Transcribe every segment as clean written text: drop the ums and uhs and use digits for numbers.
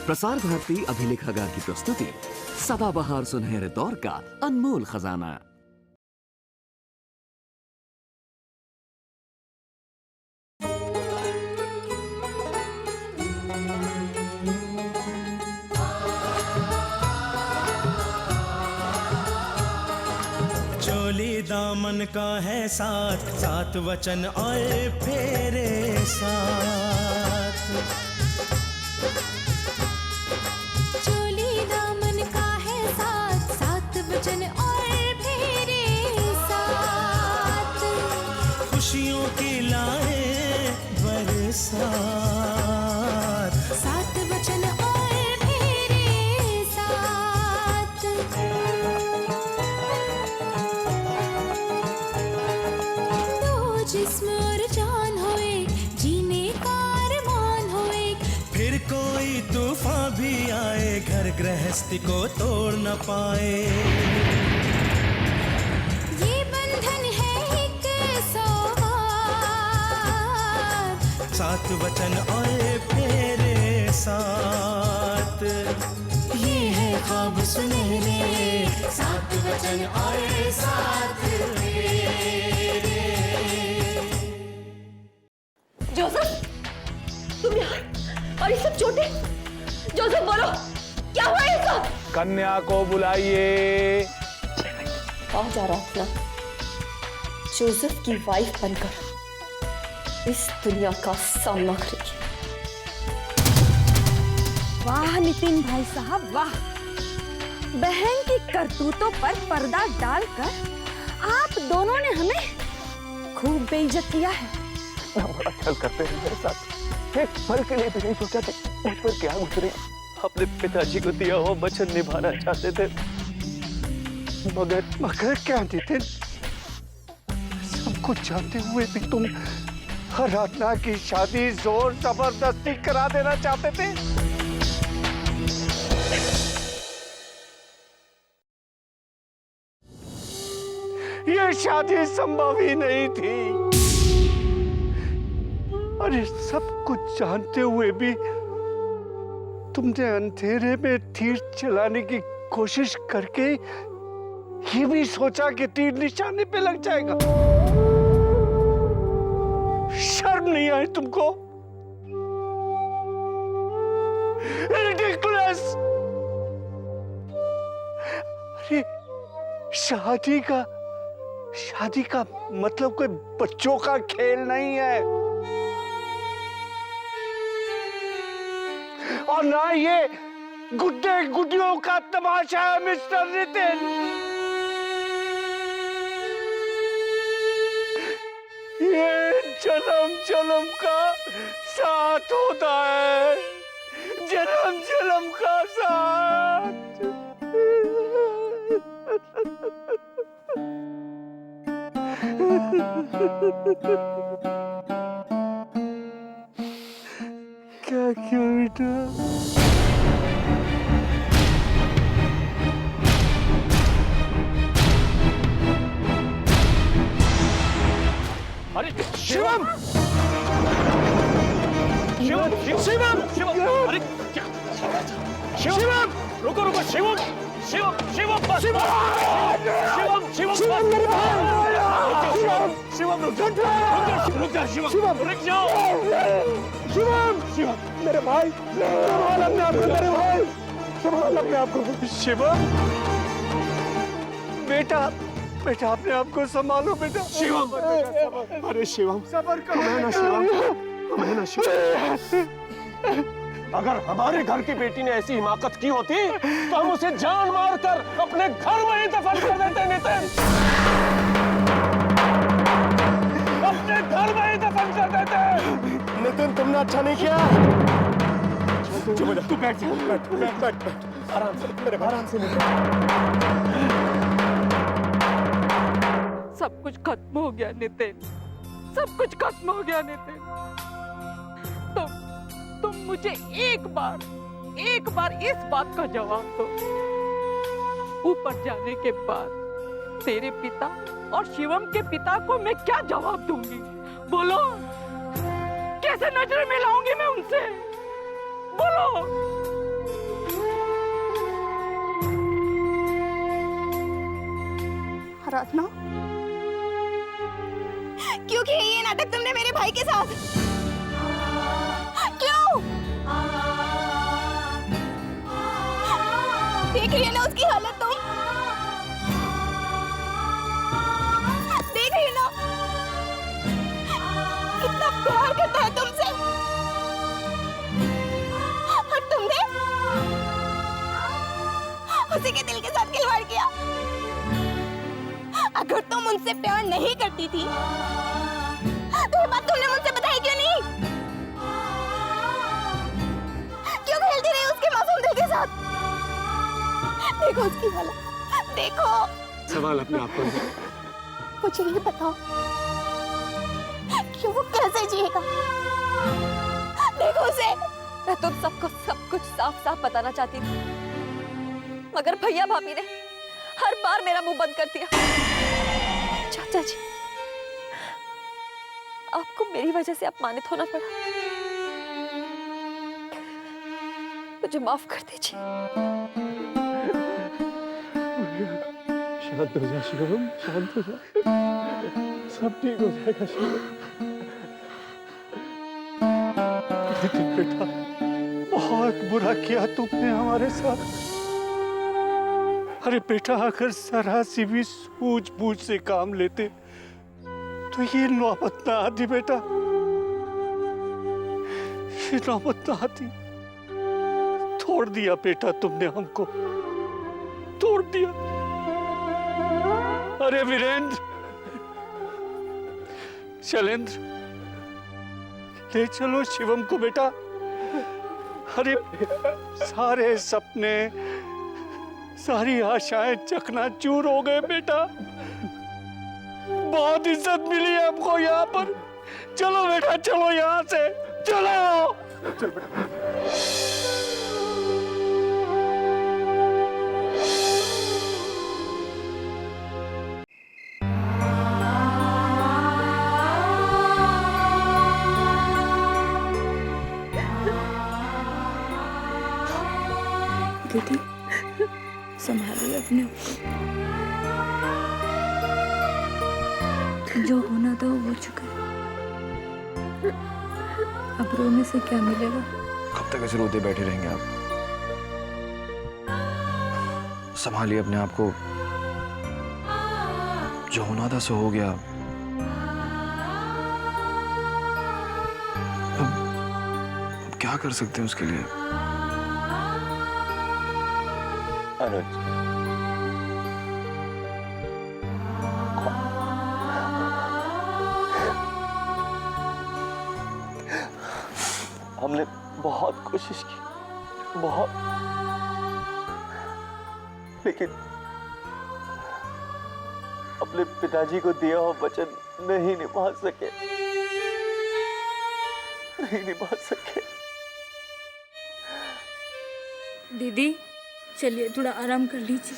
प्रसार भारती अभिलेखागार की प्रस्तुति सदाबहार सुनहरे दौर का अनमोल खजाना। चोली दामन का है साथ, सात वचन और फेरे साथ। चोली दामन का है साथ, सात वचन और फेरे साथ। खुशियों की लाए बरसात, सात वचन और फेरे साथ। दो जिस्म और जान हो एक, जीने का अरमान हो एक। फिर कोई तूफान भी आए, घर गृहस्थी को तोड़ न पाए। ये बंधन है एक सौगात, सात वचन और फेरे साथ। ये है ख्वाब सुनहरे, सात वचन और सात फेरे। जोसेफ, तुम यहाँ और ये सब चोटें? जोसेफ बोलो, क्या हुआ ये सब? कन्या को बुलाइए। आज आराधना जोसेफ की वाइफ बनकर इस दुनिया का सामना करेगी। वाह नितिन भाई साहब वाह, बहन की करतूतों पर पर्दा डालकर आप दोनों ने हमें खूब बेइज्जत किया है। बड़ा छल करते हैं मेरे साथ। एक पल के लिए भी नहीं सोचा कि मुझ पर क्या गुजरी। अपने पिताजी को दिया हुआ वचन निभाना चाहते थे, मगर क्या नितिन, सब कुछ जानते हुए भी तुम आराधना की शादी जोर जबरदस्ती करा देना चाहते थे। ये शादी संभव ही नहीं थी। अरे सब कुछ जानते हुए भी तुमने अंधेरे में तीर चलाने की कोशिश करके ये भी सोचा कि तीर निशाने पे लग जाएगा। शर्म नहीं आई तुमको? रिडिकुलस! अरे शादी का मतलब कोई बच्चों का खेल नहीं है, और ना ये गुड्डे गुड्डियों का तमाशा है मिस्टर नितिन। ये जन्म जन्म का साथ होता है, जन्म जन्म का साथ। क्या किया बेटा? अरे शिवम! शिवम! शिवम! शिवम! अरे क्या? शिवम! रुको रुको शिवम! शिवम! शिवम! बस! शिवम! शिवम! शिवम मेरे भाई! शिवम! शिवम रुक जा! शिवम! शिवम रुक जाओ! शिवम! शिवम मेरे भाई! संभाल अपने आप को मेरे भाई! संभाल अपने आप को! शिवम! बेटा अपने आप को संभालो बेटा। शिवम! अरे शिवम सब्र करो। हमें ना शिवम, अगर हमारे घर की बेटी ने ऐसी हिमाकत की होती तो हम उसे जान मारकर अपने घर में ही दफन कर देते नितिन। अपने घर में ही दफन कर देते। नितिन तुमने अच्छा नहीं किया। तू बैठ आराम से मेरे भाई, आराम से। सब कुछ खत्म हो गया नितिन, सब कुछ खत्म हो गया नितिन। तुम मुझे एक बार इस बात का जवाब दो। ऊपर जाने के बाद तेरे पिता और शिवम के पिता को मैं क्या जवाब दूंगी? बोलो, कैसे नजरें मिलाऊंगी मैं उनसे? बोलो। प्रार्थना? क्यों किया ये नाटक तुमने मेरे भाई के साथ? क्यों? देख रही है ना उसकी हालत तुम? देख रही है ना कितना प्यार करता है तुमसे, और तुमने उसी के दिल के साथ खिलवाड़ किया। अगर तुम उनसे प्यार नहीं करती थी तो ये बात तुमने मुझसे बताई क्यों नहीं? क्यों खेलती रही उसके मासूम दिल के साथ? देखो उसकी हालत, देखो। सवाल अपने आप को मुझे ये बताओ कि वो कैसे जिएगा? देखो उसे। मैं तुम सबको सब कुछ साफ साफ बताना चाहती थी, मगर भैया भाभी ने हर बार मेरा मुंह बंद कर दिया। चाचा जी, आपको मेरी वजह से अपमानित होना पड़ा, मुझे माफ कर दीजिए। शांत हो जा शिवम, शांत हो जा, सब ठीक हो जाएगा शिवम। बेटा, बहुत बुरा किया तुमने हमारे साथ। अरे बेटा, अगर जरा सी भी सूझबूझ से काम लेते तो ये नौबत ना आती बेटा, ये नौबत ना आती। तोड़ दिया बेटा तुमने हमको, तोड़ दिया। अरे वीरेंद्र, शैलेंद्र, ले चलो शिवम को बेटा। अरे सारे सपने, सारी आशाएं चकनाचूर हो गए बेटा। बहुत इज्जत मिली है हमको यहाँ पर। चलो बेटा, चलो यहाँ से, चलो। चल बेटा। दीदी, संभालिए अपने आप को। जो होना था वो हो चुका है, अब रोने से क्या मिलेगा? कब तक ऐसे रोते बैठे रहेंगे आप? संभालिए अपने आप को। जो होना था सो हो गया। अब क्या कर सकते हैं उसके लिए? अनुज, हमने बहुत कोशिश की, बहुत, लेकिन अपने पिताजी को दिया हुआ वचन नहीं निभा सके, नहीं निभा सके। दीदी चलिए, थोड़ा आराम कर लीजिए।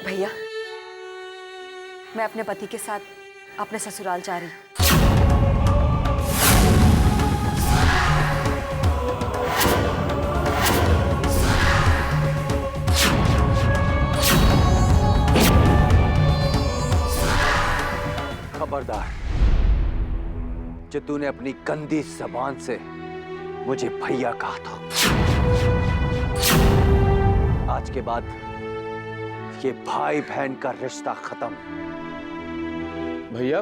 भैया, मैं अपने पति के साथ अपने ससुराल जा रही हूँ। खबरदार, जो तूने अपनी गंदी जबान से मुझे भैया कहा था, आज के बाद ये भाई बहन का रिश्ता खत्म। भैया,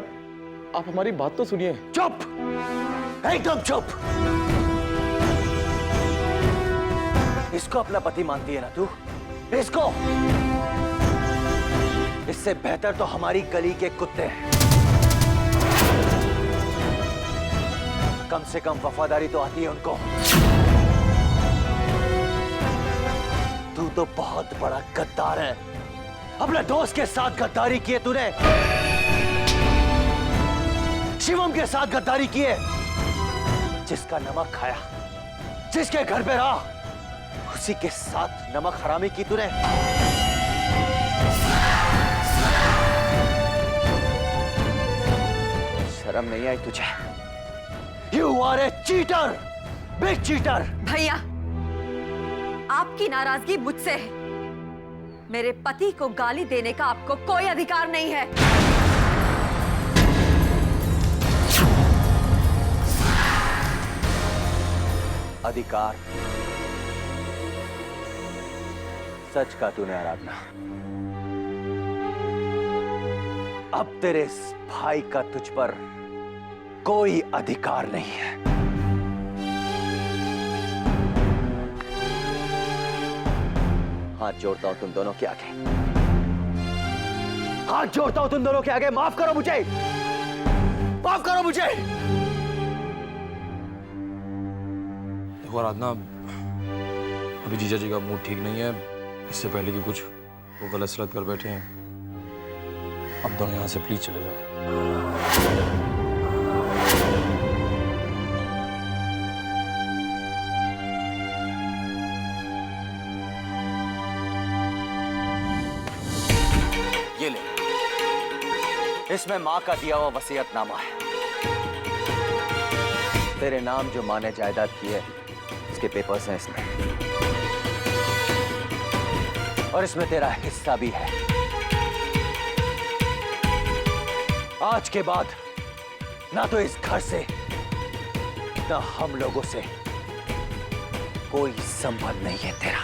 आप हमारी बात तो सुनिए। चुप, एकदम चुप। इसको अपना पति मानती है ना तू? इसको? इससे बेहतर तो हमारी गली के कुत्ते हैं। कम से कम वफादारी तो आती है उनको। तू तो बहुत बड़ा गद्दार है। अपने दोस्त के साथ गद्दारी की है तूने, शिवम के साथ गद्दारी की है। जिसका नमक खाया, जिसके घर पे रहा, उसी के साथ नमक हरामी की तूने। शर्म नहीं आई तुझे? You are a cheater, big cheater। भैया, आपकी नाराजगी मुझसे है। मेरे पति को गाली देने का आपको कोई अधिकार नहीं है। अधिकार? सच का तूने आराधना। अब तेरे इस भाई का तुझ पर कोई अधिकार नहीं है। हाथ जोड़ता हूं तुम दोनों के आगे, हाथ जोड़ता हूं तुम दोनों के आगे। माफ करो मुझे, माफ करो मुझे। देखो आराधना, अभी जीजा जी का मूड ठीक नहीं है। इससे पहले कि कुछ वो गलत सलत कर बैठे हैं, अब दोनों यहाँ से प्लीज चले जाओ। ये ले, इसमें माँ का दिया हुआ वसीयतनामा है। तेरे नाम जो माँ ने जायदाद की है, इसके पेपर्स हैं इसमें, और इसमें तेरा हिस्सा भी है। आज के बाद ना तो इस घर से ना हम लोगों से कोई संबंध नहीं है तेरा।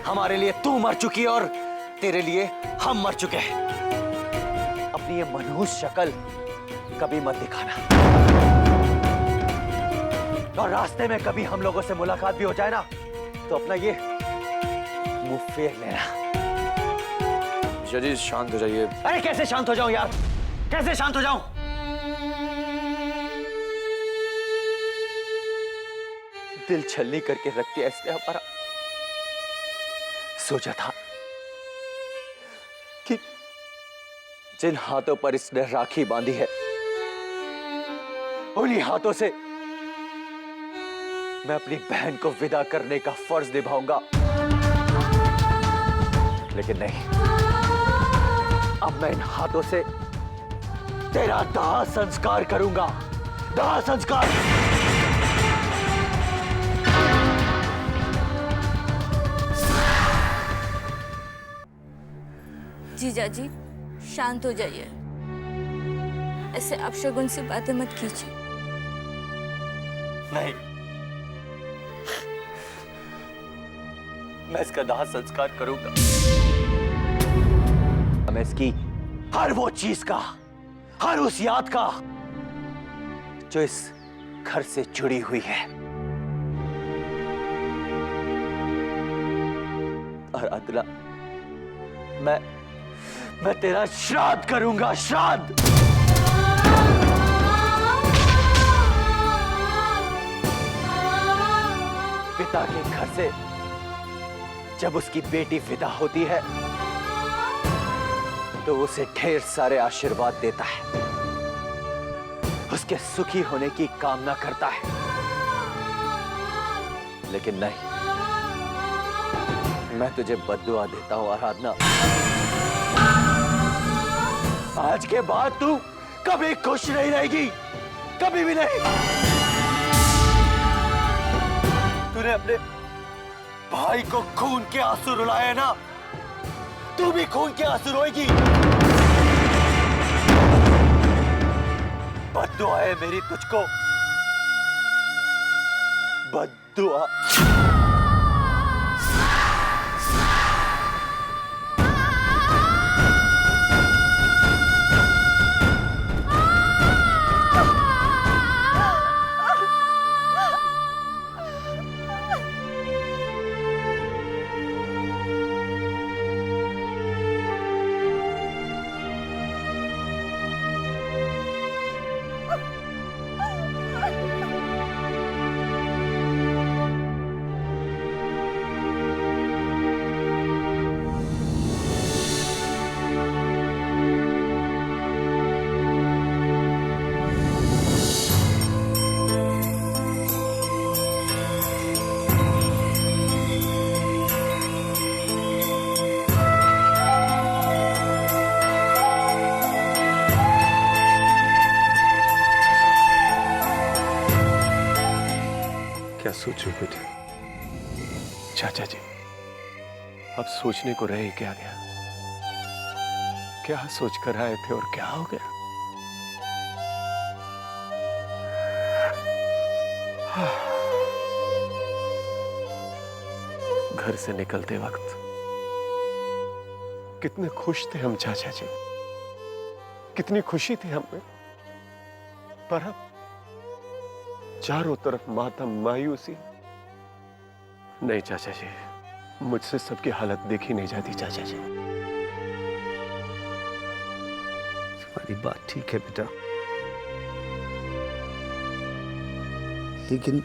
हमारे लिए तू मर चुकी और तेरे लिए हम मर चुके हैं। अपनी ये मनहूस शक्ल कभी मत दिखाना, और रास्ते में कभी हम लोगों से मुलाकात भी हो जाए ना, तो अपना ये मुंह फेर लेना। जीजा जी शांत हो जाइए। अरे कैसे शांत हो जाऊं यार, कैसे शांत हो जाऊं? दिल छलनी करके रख दिया इसने हमारा। सोचा था कि जिन हाथों पर इसने राखी बांधी है, उन्हीं हाथों से मैं अपनी बहन को विदा करने का फर्ज निभाऊंगा। लेकिन नहीं, अब मैं इन हाथों से तेरा दाह संस्कार करूंगा। दाह संस्कार। जीजा जी शांत हो जाइए, ऐसे अपशगुन से बातें मत कीजिए। नहीं, मैं इसका दाह संस्कार करूंगा। मैं इसकी हर वो चीज का, हर उस याद का जो इस घर से जुड़ी हुई है। आराधना, मैं तेरा श्राद्ध करूंगा, श्राद्ध। पिता के घर से जब उसकी बेटी विदा होती है तो उसे ढेर सारे आशीर्वाद देता है, उसके सुखी होने की कामना करता है। लेकिन नहीं, मैं तुझे बद्दुआ देता हूं आराधना। आज के बाद तू कभी खुश नहीं रहेगी, कभी भी नहीं। तूने अपने भाई को खून के आंसू रुलाए ना, तू भी खून के आंसू रोएगी। बद्दुआ है मेरी तुझको, बद्दुआ। सोचो बेटे। चाचा जी, अब सोचने को रह ही क्या गया? क्या सोच कर आए थे और क्या हो गया? घर से निकलते वक्त कितने खुश थे हम चाचा जी, कितनी खुशी थी हमें, पर अब चारों तरफ मातम, मायूसी। नहीं चाचा जी, मुझसे सबकी हालत देखी नहीं जाती चाचा जी। तुम्हारी बात ठीक है बेटा, लेकिन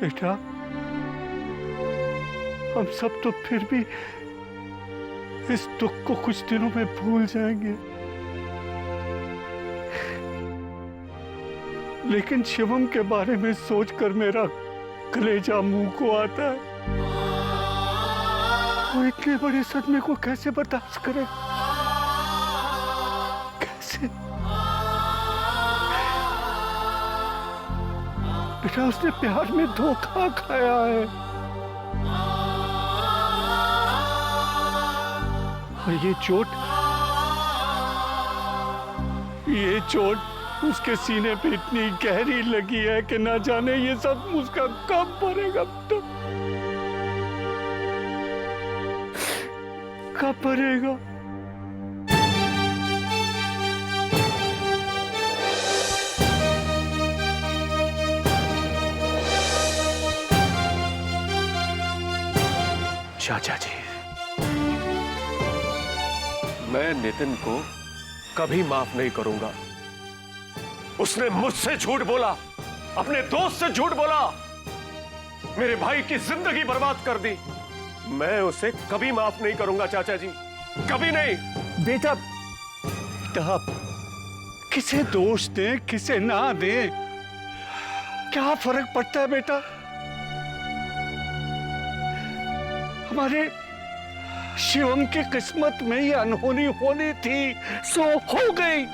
बेटा, हम सब तो फिर भी इस दुख को कुछ दिनों में भूल जाएंगे, लेकिन शिवम के बारे में सोचकर मेरा कलेजा मुंह को आता है। वो इतने बड़े सदमे को कैसे बर्दाश्त करे? कैसे? बेटा, उसने प्यार में धोखा खाया है, और ये चोट उसके सीने पे इतनी गहरी लगी है कि ना जाने ये सब उसका कब भरेगा, तो कब भरेगा? चाचा जी, मैं नितिन को कभी माफ नहीं करूंगा। उसने मुझसे झूठ बोला, अपने दोस्त से झूठ बोला, मेरे भाई की जिंदगी बर्बाद कर दी। मैं उसे कभी माफ नहीं करूंगा चाचा जी, कभी नहीं। बेटा, किसे दोष दें किसे ना दें, क्या फर्क पड़ता है बेटा? हमारे शिवम की किस्मत में ये अनहोनी होनी थी, सो हो गई।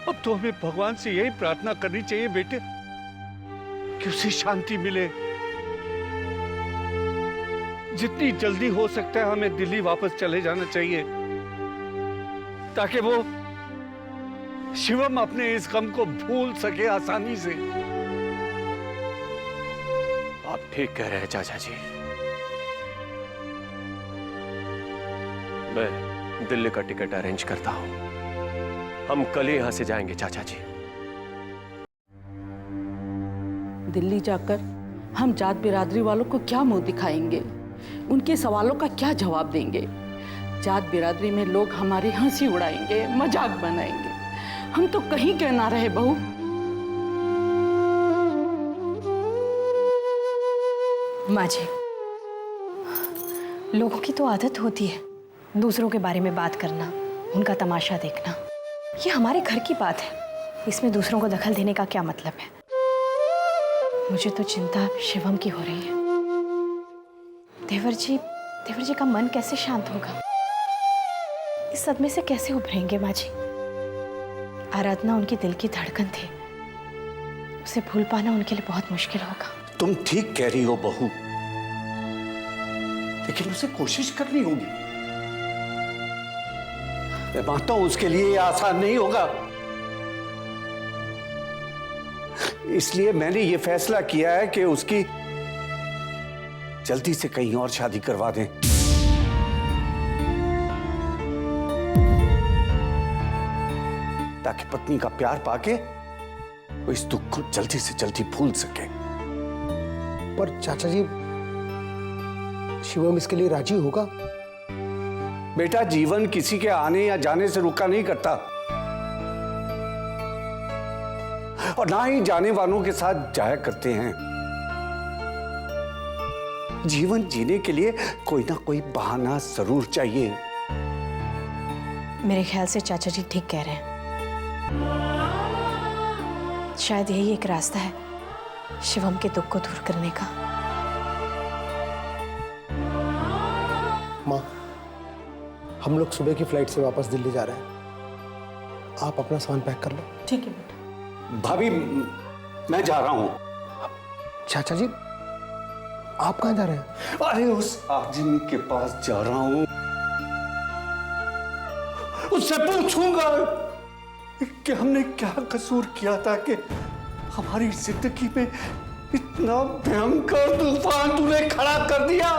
अब तो हमें भगवान से यही प्रार्थना करनी चाहिए बेटे कि उसे शांति मिले। जितनी जल्दी हो सकता है हमें दिल्ली वापस चले जाना चाहिए, ताकि वो शिवम अपने इस गम को भूल सके आसानी से। आप ठीक कह रहे हैं चाचा जी। मैं दिल्ली का टिकट अरेंज करता हूं, हम कल ही यहां से जाएंगे चाचा जी। दिल्ली जाकर हम जात बिरादरी वालों को क्या मुंह दिखाएंगे, उनके सवालों का क्या जवाब देंगे? जात बिरादरी में लोग हमारी हंसी उड़ाएंगे, मजाक बनाएंगे। हम तो कहीं के ना रहे बहू। माँ जी, लोगों की तो आदत होती है दूसरों के बारे में बात करना, उनका तमाशा देखना। ये हमारे घर की बात है, इसमें दूसरों को दखल देने का क्या मतलब है? मुझे तो चिंता शिवम की हो रही है। देवर जी का मन कैसे शांत होगा? इस सदमे से कैसे उभरेंगे माँ जी? आराधना उनकी दिल की धड़कन थी, उसे भूल पाना उनके लिए बहुत मुश्किल होगा। तुम ठीक कह रही हो बहू, लेकिन उसे कोशिश करनी होगी। मैं मानता हूं उसके लिए आसान नहीं होगा, इसलिए मैंने ये फैसला किया है कि उसकी जल्दी से कहीं और शादी करवा दें। ताकि पत्नी का प्यार पाके वो इस दुख को जल्दी से जल्दी भूल सके। पर चाचा जी, शिवम इसके लिए राजी होगा? बेटा, जीवन किसी के आने या जाने से रुका नहीं करता, और ना ही जाने वालों के साथ जाया करते हैं। जीवन जीने के लिए कोई ना कोई बहाना जरूर चाहिए। मेरे ख्याल से चाचा जी ठीक कह रहे हैं। शायद यही एक रास्ता है शिवम के दुख को दूर करने का। हम लोग सुबह की फ्लाइट से वापस दिल्ली जा रहे हैं। आप अपना सामान पैक कर लो। ठीक है बेटा। भाभी मैं जा रहा हूँ। चाचा जी आप कहाँ जा रहे हैं? अरे उस आदमी के पास जा रहा हूँ, उससे पूछूंगा कि हमने क्या कसूर किया था कि हमारी जिंदगी में इतना भयंकर तूफान तूने खड़ा कर दिया।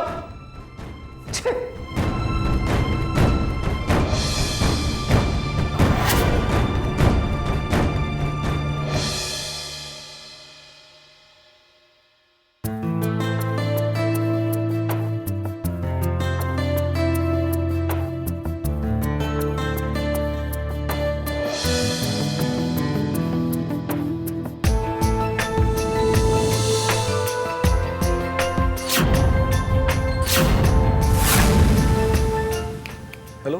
हेलो,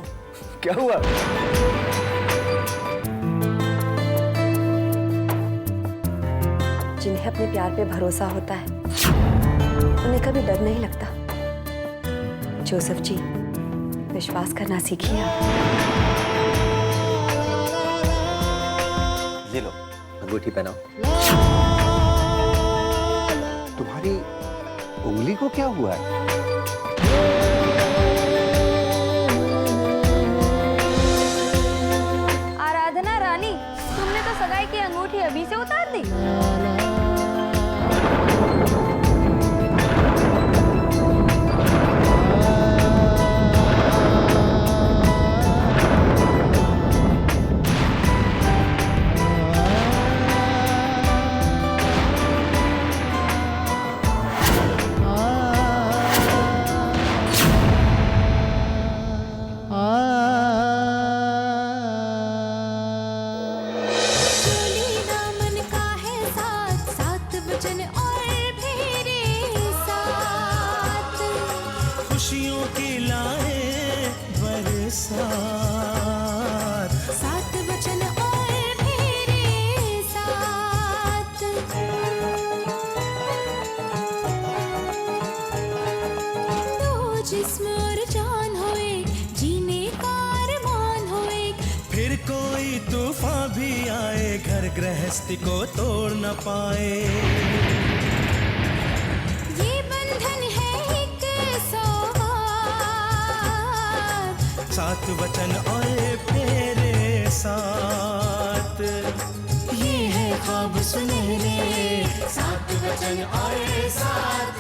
क्या हुआ? जिन्हें अपने प्यार पे भरोसा होता है उन्हें कभी डर नहीं लगता। जोसेफ जी, विश्वास करना सीखिए आप। ये लो अंगूठी पहनाओ। तुम्हारी उंगली को क्या हुआ है? आराधना रानी, तुमने तो सगाई की अंगूठी अभी से उतार दी। खुशियों की लाए बरसात, सात वचन और मेरे साथ। दो जिस्म और जान होए, जीने का अरमान होए। फिर कोई तूफान भी आए, घर गृहस्थी को तोड़ न पाए। ये बंधन है एक सौगात, सात वचन और तेरे साथ। ये है ख्वाब सुनहरे, सात वचन और साथ।